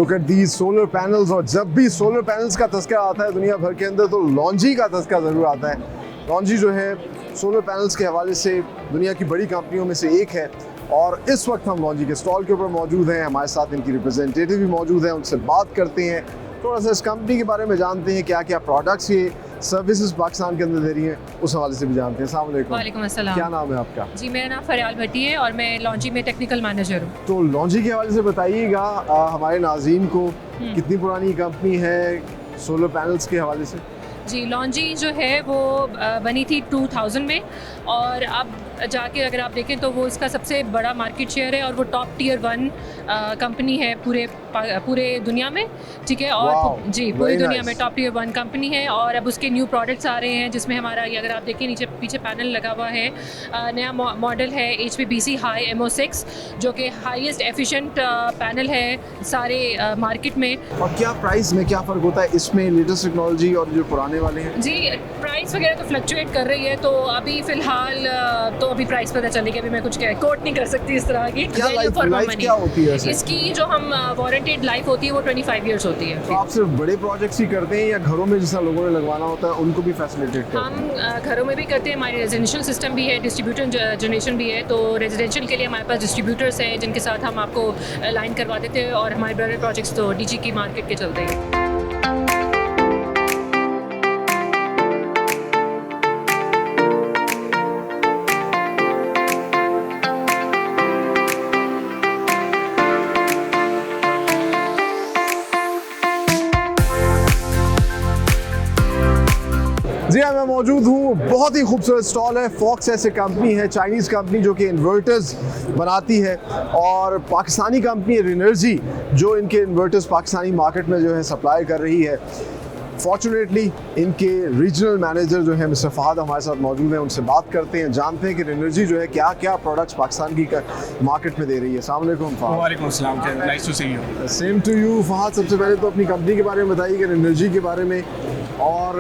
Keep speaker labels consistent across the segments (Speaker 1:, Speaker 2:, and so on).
Speaker 1: look at these solar panels, और जब भी solar panels का तस्करा आता है दुनिया भर के अंदर तो लॉन्जी का तस्करा ज़रूर आता है। लॉन्जी जो है सोलर पैनल्स के हवाले से दुनिया की बड़ी कंपनियों में से एक है और इस वक्त हम लॉन्जी के स्टॉल के ऊपर मौजूद हैं। हमारे साथ इनकी रिप्रेजेंटेटिव भी मौजूद हैं, उनसे बात करते हैं, थोड़ा सा इस कंपनी के बारे में जानते हैं, क्या क्या प्रोडक्ट्स ये सर्विसेज पाकिस्तान के अंदर दे रही हैं, उस हवाले से भी जानते हैं। अस्सलाम वालेकुम।
Speaker 2: वालेकुम अस्सलाम।
Speaker 1: क्या नाम है आपका?
Speaker 2: जी मेरा नाम फरियाल भट्टी है और मैं लॉन्जी में टेक्निकल मैनेजर हूँ।
Speaker 1: तो लॉन्जी के हवाले से बताइएगा हमारे नाज़रीन को, कितनी पुरानी कंपनी है सोलर पैनल्स के हवाले से?
Speaker 2: जी लॉन्जी जो है वो बनी थी 2000 में और अब जाके अगर आप देखें तो वो इसका सबसे बड़ा मार्केट शेयर है और वो टॉप टियर 1 कंपनी है पूरे दुनिया में, ठीक है। और जी पूरी दुनिया में टॉप टियर 1 कंपनी है और अब उसके न्यू प्रोडक्ट्स आ रहे हैं जिसमें हमारा ये अगर आप देखें नीचे पीछे पैनल लगा हुआ है, नया मॉडल है HVBC हाई MO6 जो कि हाईएस्ट एफिशिएंट पैनल है सारे मार्केट में।
Speaker 1: और क्या प्राइस में क्या फ़र्क होता है इसमें लेटेस्ट टेक्नोलॉजी और जो पुराने वाले हैं?
Speaker 2: जी प्राइस वगैरह तो फ्लक्चुएट कर रही है, तो अभी फ़िलहाल तो अभी प्राइस पता चलेगी, अभी मैं कुछ कोट नहीं कर सकती इस तरह की।
Speaker 1: क्या लाइफ क्या होती है
Speaker 2: इसकी जो हम वारंटेड लाइफ होती है वो 25 इयर्स होती है।
Speaker 1: तो आप सिर्फ बड़े प्रोजेक्ट्स ही करते हैं या घरों में जिस लोगों ने लगवाना होता है उनको भी फैसिलिटेट करते हैं?
Speaker 2: हम घरों में भी करते हैं, हमारी रेजिडेंशियल सिस्टम भी है, डिस्ट्रीब्यूटर जनरेशन भी है। तो रेजिडेंशियल के लिए हमारे पास डिस्ट्रीब्यूटर्स हैं जिनके साथ हम आपको लाइन करवा देते हैं और हमारे बड़े प्रोजेक्ट्स तो DG की मार्केट के चलते हैं।
Speaker 1: जी हाँ, मैं मौजूद हूँ, बहुत ही खूबसूरत स्टॉल है। फॉक्स ऐसे कंपनी है, चाइनीज़ कंपनी जो कि इन्वर्टर्स बनाती है और पाकिस्तानी कंपनी रेनर्जी जो इनके इन्वर्टर्स पाकिस्तानी मार्केट में जो है सप्लाई कर रही है। फॉर्चुनेटली इनके रीजनल मैनेजर जो है मिस्टर फहद हमारे साथ मौजूद हैं, उनसे बात करते हैं, जानते हैं कि रेनर्जी जो है क्या क्या प्रोडक्ट्स पाकिस्तान की मार्केट में दे रही है। अस्सलाम वालेकुम फहद।
Speaker 3: वालेकुम अस्सलाम, nice to see you.
Speaker 1: Same to you Fahad. सबसे पहले तो अपनी कंपनी के बारे में बताइए कि रेनर्जी के बारे में और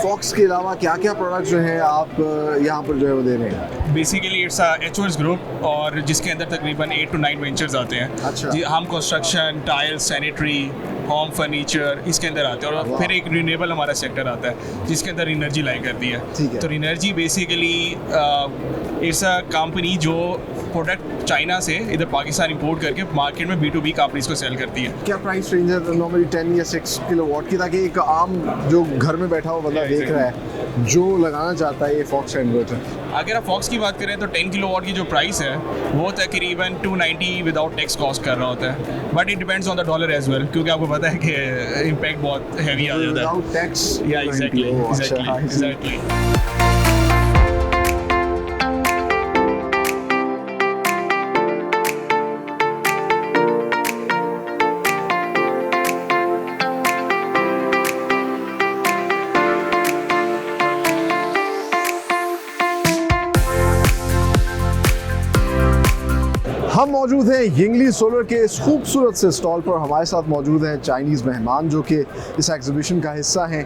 Speaker 1: फॉक्स के अलावा क्या क्या प्रोडक्ट जो है आप यहाँ पर जो है वो दे रहे हैं?
Speaker 3: बेसिकली इट्स एचवर्स ग्रुप और जिसके अंदर तकरीबन 8 to 9 वेंचर्स आते हैं।
Speaker 1: अच्छा।
Speaker 3: जी हम construction, tiles, sanitary, home furniture इसके अंदर आते हैं और फिर एक रिन्यूएबल हमारा सेक्टर आता है जिसके अंदर इनर्जी लाई करती है।
Speaker 1: ठीक है।
Speaker 3: तो energy basically it's a company जो प्रोडक्ट चाइना से इधर पाकिस्तान इंपोर्ट करके मार्केट में B2B कंपनीज को सेल करती है।
Speaker 1: क्या प्राइस रेंज है नॉर्मली 10 या 6 किलोवाट की, ताकि एक आम जो घर में बैठा हुआ बंदा देख रहा है जो लगाना चाहता है ये फॉक्स का इन्वर्टर?
Speaker 3: अगर आप फॉक्स की बात करें तो 10 किलोवाट की जो प्राइस है वो तकरीबन 290 विदाउट टैक्स कॉस्ट कर रहा होता है, but it depends on the dollar as well, क्योंकि आपको पता है कि इम्पैक्ट बहुत हैवी आ जाता है
Speaker 1: विदाउट टैक्स।
Speaker 3: या एग्जैक्टली।
Speaker 1: हम मौजूद हैं यिंगली सोलर के इस खूबसूरत से स्टॉल पर। हमारे साथ मौजूद हैं चाइनीज़ मेहमान जो कि इस एग्जीबिशन का हिस्सा हैं,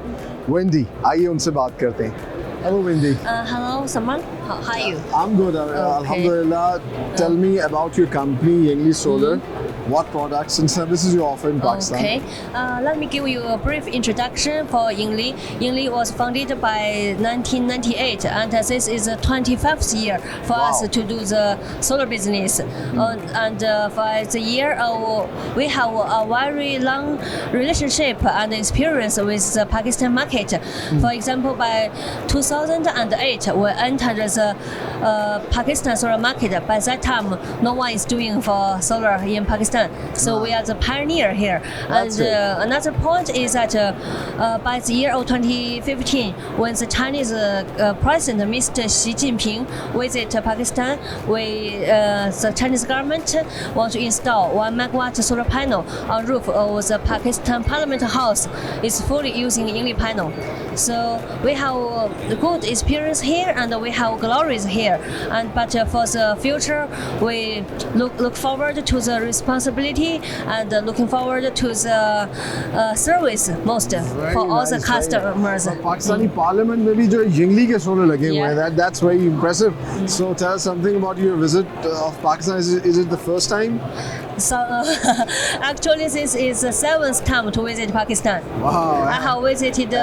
Speaker 1: वेंडी। आइए उनसे बात करते हैं। Hello, Wendy.
Speaker 4: Hello, Saman. How are you?
Speaker 1: I'm good. Alhamdulillah. Tell me about your company, Yingli Solar. What products and services you offer in Pakistan?
Speaker 4: Okay. Let me give you a brief introduction for Yingli. Yingli was founded by 1998, and this is the 25th year for us to do the solar business. And for the year, we have a very long relationship and experience with the Pakistan market. For example, by 2008, we entered the Pakistan solar market. By that time, no one is doing for solar in Pakistan. So we are the pioneer here.
Speaker 1: That's
Speaker 4: And
Speaker 1: it.
Speaker 4: another point is that by the year of 2015, when the Chinese President Mr. Xi Jinping visited Pakistan, the Chinese government want to install 1 megawatt solar panel on roof of the Pakistan Parliament House. It's fully using Yingli panel. So we have good experience here and we have glories here. And but for the future, we look forward to the responsibility and looking forward to the service most for all the customers.
Speaker 1: Pakistani parliament में भी जो यंगली के solar लगे हुए हैं, that's very impressive. So tell us something about your visit of Pakistan. Is it the first time?
Speaker 4: So actually, this is the 7th time to visit Pakistan.
Speaker 1: Wow.
Speaker 4: I have visited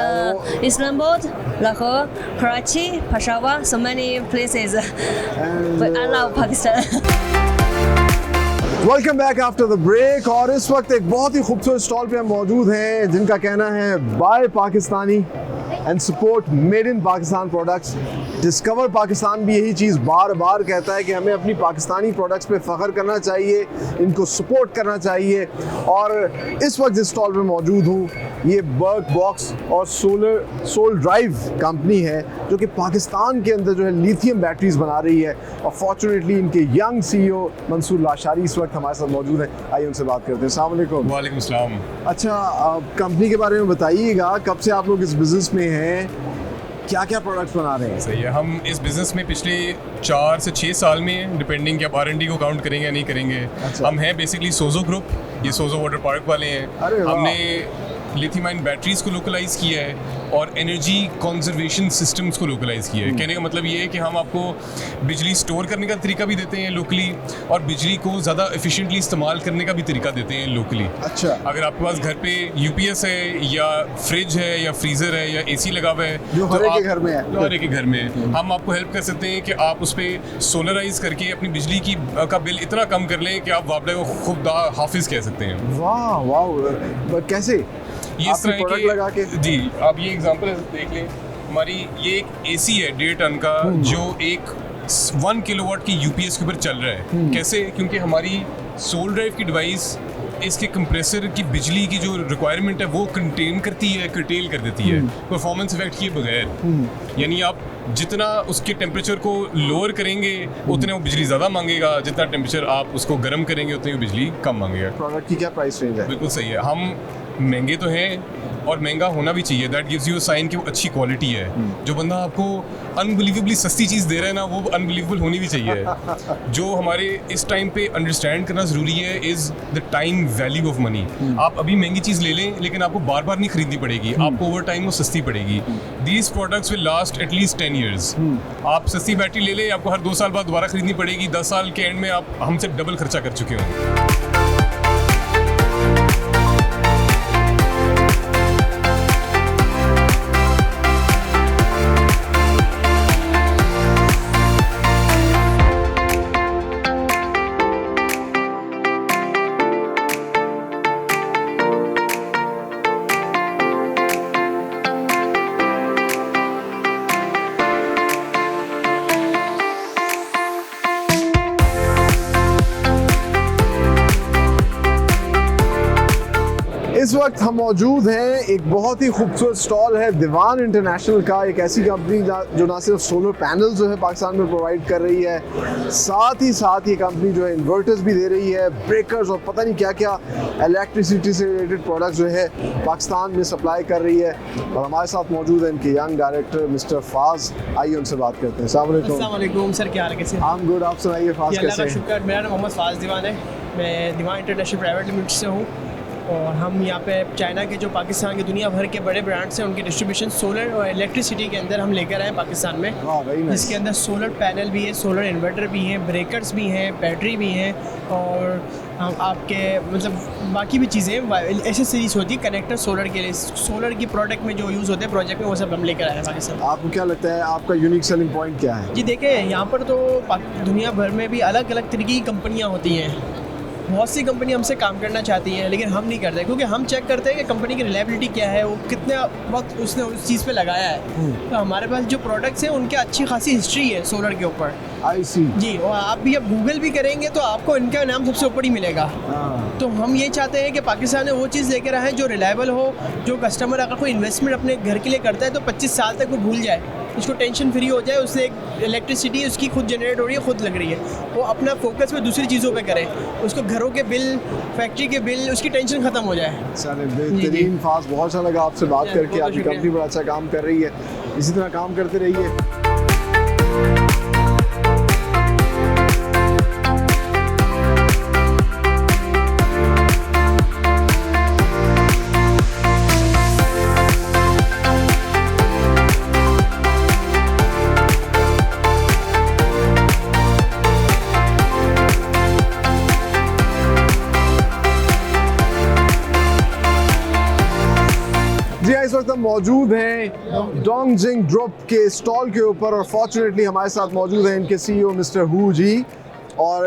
Speaker 4: Islamabad, Lahore, Karachi, Peshawar, so many places. But I love Pakistan.
Speaker 1: Welcome back after the break. और इस वक्त एक बहुत ही खूबसूरत stall पे हम मौजूद हैं जिनका कहना है buy Pakistani and support made in Pakistan products. Discover Pakistan भी यही चीज़ बार बार कहता है कि हमें अपनी पाकिस्तानी प्रोडक्ट्स पे फ़ख्र करना चाहिए, इनको सपोर्ट करना चाहिए। और इस वक्त जिस स्टॉल पे मौजूद हूँ ये बर्क बॉक्स और सोल ड्राइव कंपनी है जो कि पाकिस्तान के अंदर जो है लिथियम बैटरीज बना रही है। और फॉर्चुनेटली इनके यंग CEO मंसूर लाशारी इस वक्त हमारे साथ मौजूद हैं। आइए उनसे बात करते हैं। अस्सलाम वालेकुम।
Speaker 5: वालेकुम सलाम।
Speaker 1: अच्छा, कंपनी के बारे में बताइएगा, कब से आप लोग इस बिज़नेस में हैं, क्या क्या प्रोडक्ट्स बना रहे हैं?
Speaker 5: सही है, हम इस बिज़नेस में पिछले 4 से 6 साल में हैं, डिपेंडिंग कि आप R&D को काउंट करेंगे या नहीं करेंगे।
Speaker 1: अच्छा।
Speaker 5: हम हैं बेसिकली सोजो ग्रुप, ये सोजो वाटर पार्क वाले हैं।
Speaker 1: अरे वाह।
Speaker 5: हमने लिथियम आयन बैटरीज़ को लोकलाइज़ किया है और एनर्जी कंजर्वेशन सिस्टम्स को लोकलाइज़ किया है। कहने का मतलब ये है कि हम आपको बिजली स्टोर करने का तरीका भी देते हैं लोकली और बिजली को ज़्यादा एफिशिएंटली इस्तेमाल करने का भी तरीका देते हैं लोकली।
Speaker 1: अच्छा।
Speaker 5: अगर आपके पास घर पे UPS है या फ्रिज है या फ्रीज़र है या AC लगा हुआ है
Speaker 1: जो हर एक के घर में है।
Speaker 5: जो हर एक के घर में है, हम आपको हेल्प कर सकते हैं कि आप उस पर सोलराइज करके अपनी बिजली का बिल इतना कम कर लें कि आप वापडा को खुद हाफिज कह सकते हैं।
Speaker 1: वाह वाह, कैसे?
Speaker 5: ये इस तरह
Speaker 1: प्रोडक्ट लगा के?
Speaker 5: जी, आप ये एग्जांपल देख लें। हमारी ये एक AC है 1.5 टन का जो एक 1 किलोवाट की UPS के ऊपर चल रहा है। कैसे? क्योंकि हमारी सोल ड्राइव की डिवाइस इसके कंप्रेसर की बिजली की जो रिक्वायरमेंट है वो कंटेन करती है, कर्टेल कर देती है परफॉर्मेंस इफेक्ट किए बगैर। यानी आप जितना उसके टेम्परेचर को लोअर करेंगे उतने वो बिजली ज़्यादा मांगेगा, जितना टेम्परेचर आप उसको गर्म करेंगे उतनी वो बिजली कम मांगेगा।
Speaker 1: प्रोडक्ट की क्या प्राइस रेंज है?
Speaker 5: बिल्कुल सही है, हम महंगे तो हैं और महंगा होना भी चाहिए। That gives you a sign कि वो अच्छी क्वालिटी है। जो बंदा आपको अनबिलीवेबली सस्ती चीज़ दे रहा है ना, वो अनबिलीवेबल होनी भी चाहिए। जो हमारे इस टाइम पे अंडरस्टैंड करना ज़रूरी है is the time value of money. आप अभी महंगी चीज़ ले लें लेकिन आपको बार बार नहीं खरीदनी पड़ेगी, आपको ओवर टाइम वो सस्ती पड़ेगी। These products will last at least 10 years. आप सस्ती बैटरी ले लें, आपको हर 2 साल बाद दोबारा खरीदनी पड़ेगी। 10 साल के एंड में आप हमसे डबल खर्चा कर चुके होंगे।
Speaker 1: इस वक्त हम मौजूद हैं, एक बहुत ही खूबसूरत स्टॉल है दीवान इंटरनेशनल का। एक ऐसी कंपनी जो ना सिर्फ सोलर पैनल जो है पाकिस्तान में प्रोवाइड कर रही है, साथ ही कंपनी जो है इन्वर्टर्स भी दे रही है, ब्रेकर्स और पता नहीं क्या क्या इलेक्ट्रिसिटी से रिलेटेड प्रोडक्ट्स जो है पाकिस्तान में सप्लाई कर रही है। और हमारे साथ मौजूद है इनके यंग डायरेक्टर मिस्टर फाज। आइए उनसे बात करते हैं।
Speaker 6: अस्सलाम वालेकुम सर, क्या हाल है, कैसे?
Speaker 1: I'm good, आप सुनाइए फाज
Speaker 6: अल्लाह
Speaker 1: कैसे
Speaker 6: का
Speaker 1: हैं?
Speaker 6: शुक्र। मेरा नाम मोहम्मद फाज दीवान है, मैं दीवान इंटरनेशनल प्राइवेट लिमिटेड से हूँ और हम यहाँ पे चाइना के जो पाकिस्तान के दुनिया भर के बड़े ब्रांड्स हैं उनकी डिस्ट्रीब्यूशन सोलर और इलेक्ट्रिसिटी के अंदर हम लेकर आए पाकिस्तान में।
Speaker 1: वाह, very nice।
Speaker 6: जिसके अंदर सोलर पैनल भी है, सोलर इन्वर्टर भी हैं, ब्रेकर्स भी हैं, बैटरी भी हैं और आपके मतलब बाकी भी चीज़ें एसेसरीज होती है कनेक्टर सोलर के लिए। सोलर की प्रोडक्ट में जो यूज़ होते हैं प्रोजेक्ट में वो सब हम लेकर आए हैं पाकिस्तान।
Speaker 1: आपको क्या लगता है आपका यूनिक सेलिंग पॉइंट क्या है?
Speaker 6: जी देखिए, यहाँ पर तो दुनिया भर में भी अलग अलग तरीके की कंपनियाँ होती हैं। बहुत सी कंपनी हमसे काम करना चाहती हैं लेकिन हम नहीं करते क्योंकि हम चेक करते हैं कि कंपनी की रिलायबिलिटी क्या है, वो कितने वक्त उसने उस चीज़ पे लगाया है। तो हमारे पास जो प्रोडक्ट्स हैं उनके अच्छी खासी हिस्ट्री है सोलर के ऊपर।
Speaker 1: आई सी
Speaker 6: जी, और आप भी अब गूगल भी करेंगे तो आपको इनका नाम सबसे ऊपर ही मिलेगा। तो हम ये चाहते हैं कि पाकिस्तान में वो चीज़ लेकर आए जो रिलायबल हो, जो कस्टमर अगर कोई इन्वेस्टमेंट अपने घर के लिए करता है तो 25 साल तक वो भूल जाए उसको टेंशन फ्री हो जाए, उससे एक इलेक्ट्रिसिटी उसकी खुद जनरेट हो रही है, खुद लग रही है, वो अपना फोकस में दूसरी चीज़ों पे करे, उसको घरों के बिल, फैक्ट्री के बिल, उसकी टेंशन ख़त्म हो जाए।
Speaker 1: चले बेहतरीन फास्ट, बहुत अच्छा लगा आपसे बात
Speaker 6: जी,
Speaker 1: करके।
Speaker 6: बहुत
Speaker 1: आपकी
Speaker 6: शुक्रिया।
Speaker 1: कंपनी बड़ा अच्छा काम कर रही है, इसी तरह काम करते रहिए। जी हाँ, इस वक्त हम मौजूद हैं डोंगजिंग ग्रुप के स्टॉल के ऊपर और फॉर्चुनेटली हमारे साथ मौजूद हैं इनके सीईओ मिस्टर हु जी और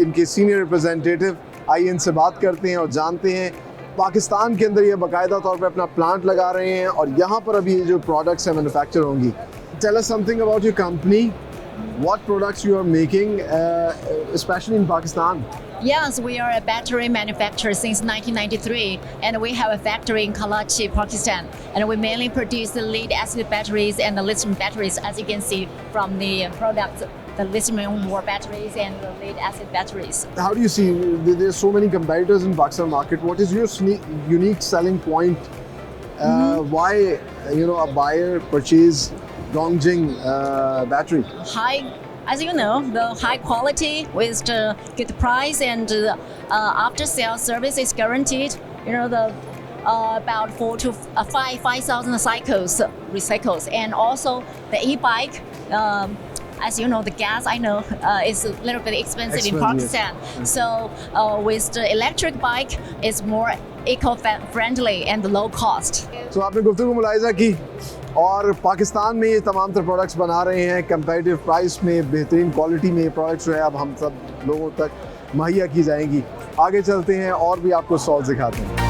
Speaker 1: इनके सीनियर रिप्रेजेंटेटिव। आइए इनसे बात करते हैं और जानते हैं पाकिस्तान के अंदर ये बाकायदा तौर पे अपना प्लांट लगा रहे हैं और यहाँ पर अभी ये जो प्रोडक्ट्स हैं मैन्युफैक्चर होंगी। Tell us something about your company, what products you are making specially in Pakistan.
Speaker 7: Yes, we are a battery manufacturer since 1993, and we have a factory in Karachi, Pakistan. And we mainly produce the lead acid batteries and the lithium batteries, as you can see from the products, the lithium-ion batteries and the lead acid batteries.
Speaker 1: How do you see there's so many competitors in Pakistan market? What is your unique selling point? Why a buyer purchase Dongjing battery?
Speaker 7: As you know, the high quality with the good price and after sales service is guaranteed. You know, the about 5,000 cycles recycles, and also the e-bike. As you know, the gas I know is a little bit expensive in Pakistan. So with the electric bike, it's more eco-friendly and low cost.
Speaker 1: So आपने गुफ्तगू मुलाहिजा की और पाकिस्तान में ये तमाम तर products बना रहे हैं कंपेटिटिव प्राइस में, बेहतरीन क्वालिटी में। ये प्रोडक्ट्स जो है अब हम सब लोगों तक मुहैया की जाएंगी। आगे चलते हैं और भी आपको स्टॉल्स दिखाते हैं।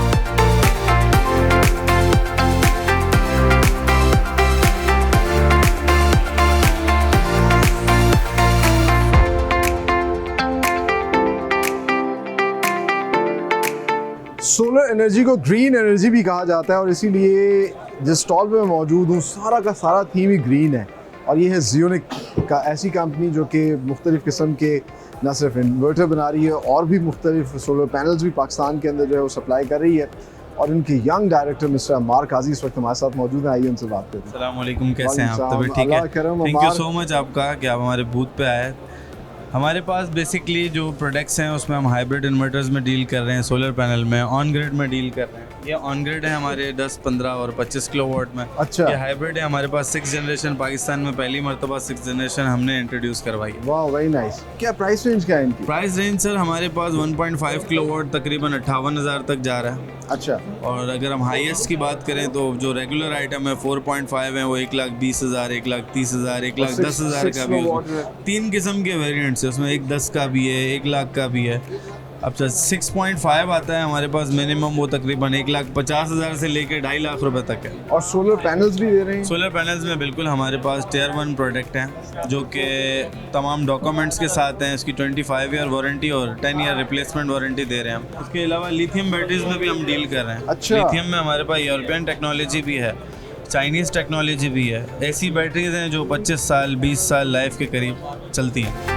Speaker 1: सोलर एनर्जी को ग्रीन एनर्जी भी कहा जाता है और इसीलिए जिस स्टॉल पे मैं मौजूद हूँ सारा का सारा थीम ही ग्रीन है। और ये है जियोनिक का, ऐसी कंपनी जो कि मुख्तलिफ़ किस्म के न सिर्फ इन्वर्टर बना रही है और भी मुख्तलिफ सोलर पैनल्स भी पाकिस्तान के अंदर जो है वो सप्लाई कर रही है। और इनके यंग डायरेक्टर मिस्टर अम्मार काजी इस वक्त हमारे साथ मौजूद हैं। आइए उनसे बात करते हैं।
Speaker 8: अस्सलाम वालेकुम, कैसे हैं आप? तबीयत ठीक है? थैंक यू सो मच आपका कि आप हमारे बूथ पे आए। हमारे पास बेसिकली जो प्रोडक्ट्स हैं उसमें हम हाइब्रिड इन्वर्टर्स में डील कर रहे हैं, सोलर पैनल में, ऑन ग्रिड में डील कर रहे हैं। ये ऑन ग्रिड है हमारे 10, 15 और 25 किलोवाट में।
Speaker 1: अच्छा।
Speaker 8: ये हाइब्रिड है हमारे पास 6th जनरेशन, पाकिस्तान में पहली मरतबा 6th जनरेशन हमने इंट्रोड्यूस करवाई है।
Speaker 1: वाह, वेरी नाइस। क्या प्राइस रेंज क्या है इनकी?
Speaker 8: प्राइस रेंज सर हमारे पास 1.5 किलोवाट तकरीबन 58,000 तक जा रहा है।
Speaker 1: अच्छा।
Speaker 8: और अगर हम हाईएस्ट की बात करें तो जो रेगुलर आइटम है 4.5 है, वो 1,20,000, 1,30,000, 1,10,000 का भी है। 3 किस्म के वेरिएंट्स है उसमें, 1,10,000 का भी है, 1,00,000 का भी है। अब 6.5 आता है हमारे पास मिनिमम, वो तकरीबन 1,50,000 से लेकर 2.5 लाख रुपए तक है।
Speaker 1: और सोलर पैनल्स भी दे रहे हैं?
Speaker 8: सोलर पैनल्स में बिल्कुल हमारे पास Tier 1 प्रोडक्ट हैं जो कि तमाम डॉक्यूमेंट्स के साथ हैं। इसकी 25 ईयर वारंटी और 10 ईयर रिप्लेसमेंट वारंटी दे रहे हैं हम। इसके अलावा लिथियम बैटरीज में भी हम डील कर रहे हैं।
Speaker 1: अच्छा।
Speaker 8: लिथियम में हमारे पास यूरोपियन टेक्नोलॉजी भी है, चाइनीज़ टेक्नोलॉजी भी है। ऐसी बैटरीज हैं जो 25 साल 20 साल लाइफ के करीब चलती हैं।